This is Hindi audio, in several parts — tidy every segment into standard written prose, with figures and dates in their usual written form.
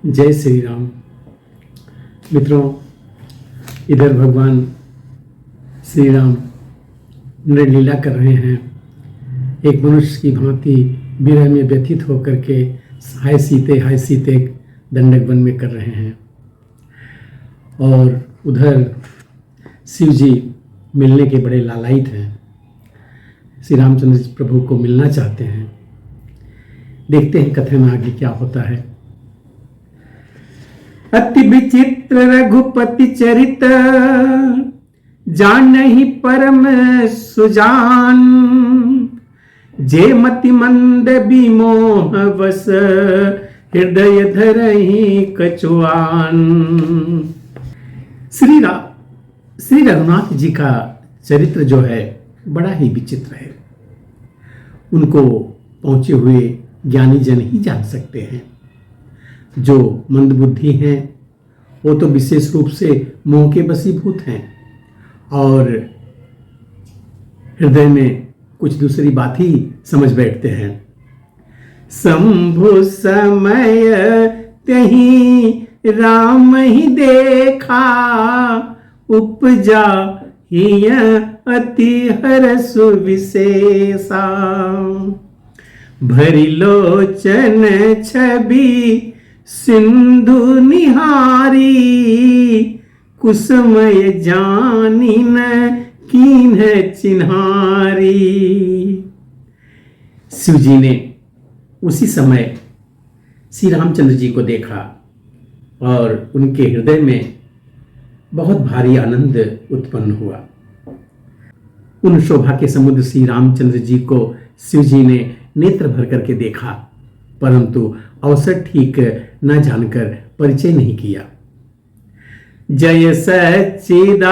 जय श्री राम। मित्रों, इधर भगवान श्री राम नृलीला कर रहे हैं। एक मनुष्य की भांति विरह में व्यथित होकर के हाय सीते दंडक वन में कर रहे हैं। और उधर शिव जी मिलने के बड़े लालायित हैं। श्री रामचंद्र प्रभु को मिलना चाहते हैं। देखते हैं कथा में आगे क्या होता है। अति विचित्र रघुपति चरित, जानहि परम सुजान। जे मति मंद विमोह वश, हृदय धरहि कछुआन। श्री रघुनाथ जी का चरित्र जो है बड़ा ही विचित्र है। उनको पहुंचे हुए ज्ञानी जन ही जान सकते हैं। जो मंदबुद्धि हैं वो तो विशेष रूप से मोह के वशीभूत हैं और हृदय में कुछ दूसरी बात ही समझ बैठते हैं। शंभु समय तहि राम ही देखा, उपजा हिय अति हरसु विशेषा। भरी लोचन छवि सिंधु निहारी, कुसुमय जानिन कीन्ह चिन्हारी। शिव जी ने उसी समय श्री रामचंद्र जी को देखा और उनके हृदय में बहुत भारी आनंद उत्पन्न हुआ। उन शोभा के समुद्र श्री रामचंद्र जी को शिव जी ने नेत्र भर करके देखा, परंतु अवसर ठीक न जानकर परिचय नहीं किया। जय सच्चिदानंद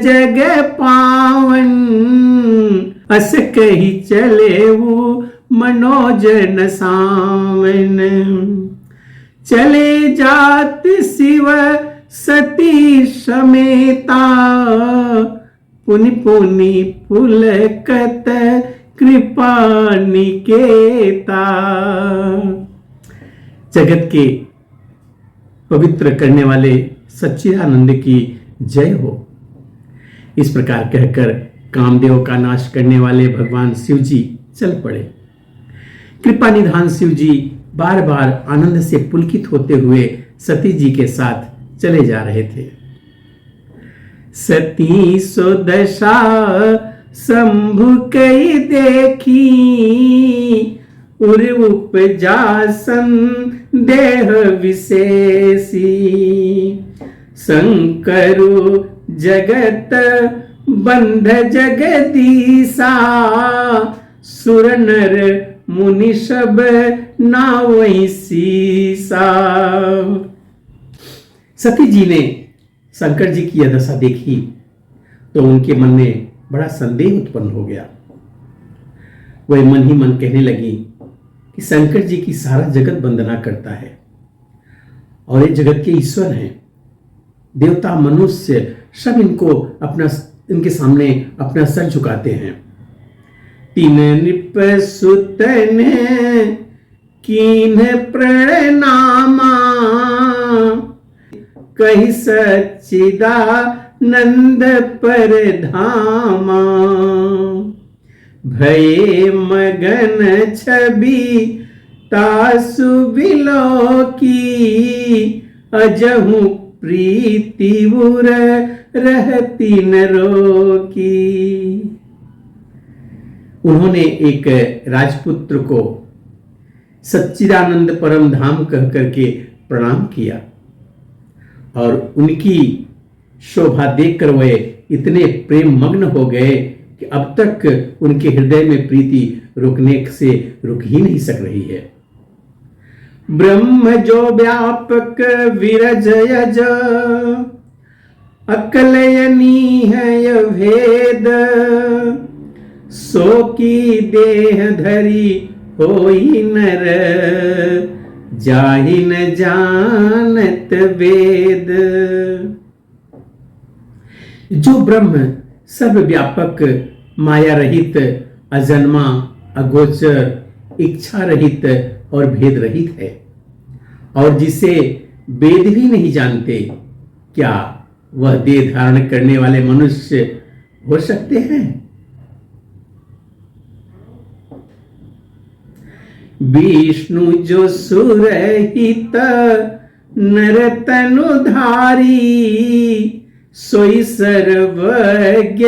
जग पावन, अस कही चले वो मनोजन सावन। चले जात शिव सती समेता, पुनि पुनि पुलकत कृपा निकेता। जगत के पवित्र करने वाले सच्चिदानंद की जय हो। इस प्रकार कहकर कामदेव का नाश करने वाले भगवान शिव जी चल पड़े। कृपा निधान शिव जी बार बार आनंद से पुलकित होते हुए सती जी के साथ चले जा रहे थे। सती सो दशा शंभु कई देखी, उर उपजा संदेह विशेषी। शंकरु जगत बंध जगदीशा, सुर नर मुनि सब नावहि सीसा। सती जी ने शंकर जी की यह दशा देखी तो उनके मन में बड़ा संदेह उत्पन्न हो गया। वह मन ही मन कहने लगी कि शंकर जी की सारा जगत वंदना करता है और ये जगत के ईश्वर हैं। देवता मनुष्य सब इनके सामने अपना सर झुकाते हैं। तीन नृप सुतन कीन्ह प्रणामा, कहि सच्चिदानंद पर धामा। भये मगन छवि तासु बिलोकी, अजहु प्रीति उर रहती न रोकी। उन्होंने एक राजपुत्र को सच्चिदानंद परम धाम कह करके प्रणाम किया और उनकी शोभा देखकर वे इतने प्रेम मग्न हो गए कि अब तक उनके हृदय में प्रीति रुकने से रुक ही नहीं सक रही है। ब्रह्म जो व्यापक विरज यज, अकलयनी है भेद। सो की देह धरी होई नर, जाहि न जानत वेद। जो ब्रह्म सर्व व्यापक माया रहित अजन्मा अगोचर इच्छा रहित और भेद रहित है और जिसे वेद भी नहीं जानते, क्या वह देह धारण करने वाले मनुष्य हो सकते हैं? विष्णु जो सुरहित नरतनुधारी, सोई सर्वज्ञ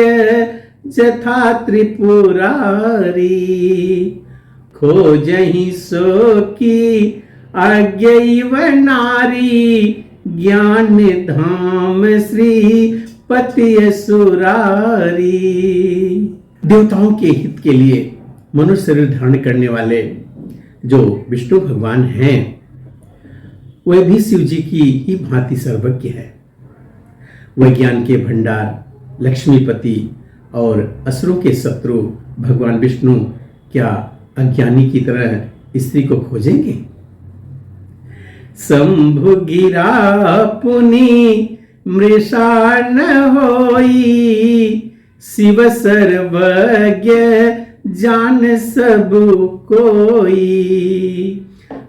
जथा त्रिपुरारी। खोजहि सो की आज्ञैव नारी, ज्ञान धाम श्री पति सुरारी। देवताओं के हित के लिए मनुष्य शरीर धारण करने वाले जो विष्णु भगवान हैं, वह भी शिव जी की ही भांति सर्वज्ञ है। वह ज्ञान के भंडार, लक्ष्मीपति और असुरों के शत्रु भगवान विष्णु क्या अज्ञानी की तरह स्त्री को खोजेंगे? शंभु गिरा पुनि मृषा न होई, शिव सर्वज्ञ जान सब कोई।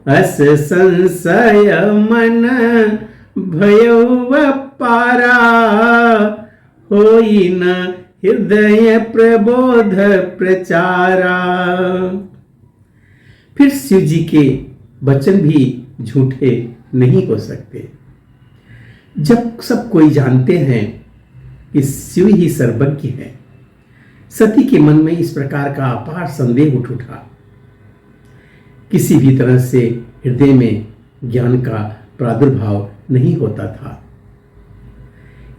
अस संशय मन भयउ पारा, होई न हृदय प्रबोध प्रचारा। फिर शिव जी के वचन भी झूठे नहीं हो सकते। जब सब कोई जानते हैं कि शिव ही सर्वज्ञ है, सती के मन में इस प्रकार का अपार संदेह उठ उठा। किसी भी तरह से हृदय में ज्ञान का प्रादुर्भाव नहीं होता था।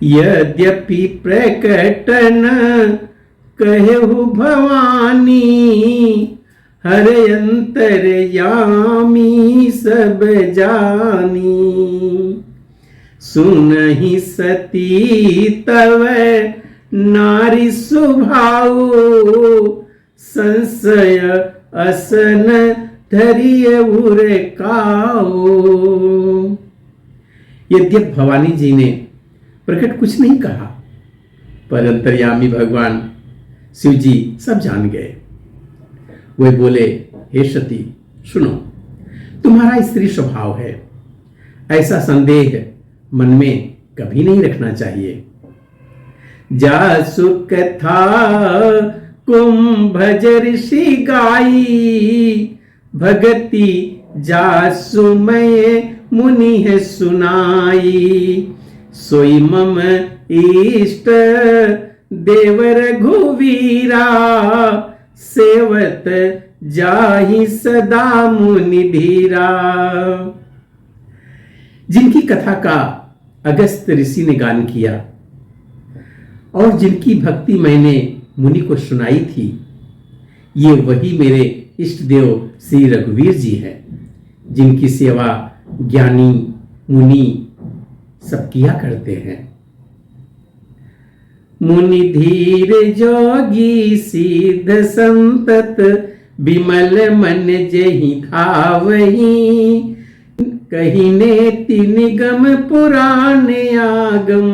यद्यपि प्रकटन कहु भवानी, हर अंतर्यामी सब जानी। सुनहि सती तव नारी स्वभाव, संशय असन धरिय उरकाओ। यद्यप भवानी जी ने प्रकट कुछ नहीं कहा, पर अंतर्यामी भगवान शिव जी सब जान गए। वे बोले, हे सती सुनो, तुम्हारा स्त्री स्वभाव है, ऐसा संदेह मन में कभी नहीं रखना चाहिए। जासु कथा कुंभज ऋषि गाई, भगति जासु मैं मुनि है सुनाई। सोई मम इष्ट देव रघुवीरा, सेवत जाहि सदा मुनि धीरा। जिनकी कथा का अगस्त ऋषि ने गान किया और जिनकी भक्ति मैंने मुनि को सुनाई थी, ये वही मेरे इष्ट देव श्री रघुवीर जी हैं, जिनकी सेवा ज्ञानी मुनि सब किया करते हैं। मुनि धीर जोगी सिद्ध संतत, विमल मन जेहि धावहि। कही नेति निगम पुराण आगम,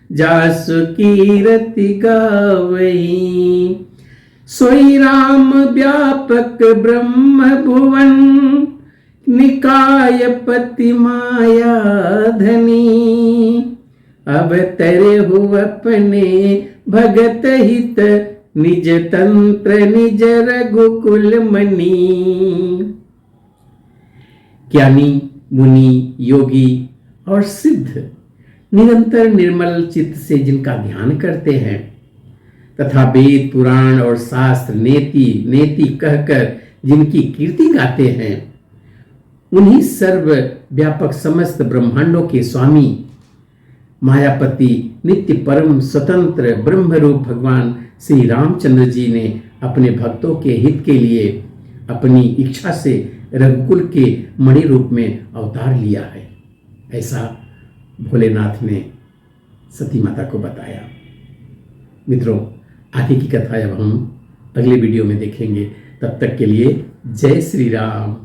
जासु कीरति गावहि। सोई राम व्यापक ब्रह्म भुवन, निकाय पति माया धनी। अवतरे हु अपने भगत हित, निज तंत्र निज रघुकुल मणि। ज्ञानी मुनि योगी और सिद्ध निरंतर निर्मल चित्त से जिनका ध्यान करते हैं तथा वेद पुराण और शास्त्र नेति नेति कहकर जिनकी कीर्ति गाते हैं, उन्हीं सर्व व्यापक समस्त ब्रह्मांडों के स्वामी मायापति नित्य परम स्वतंत्र ब्रह्म रूप भगवान श्री रामचंद्र जी ने अपने भक्तों के हित के लिए अपनी इच्छा से रघुकुल के मणि रूप में अवतार लिया है। ऐसा भोलेनाथ ने सती माता को बताया। मित्रों, आगे की कथा अब हम अगले वीडियो में देखेंगे। तब तक के लिए जय श्री राम।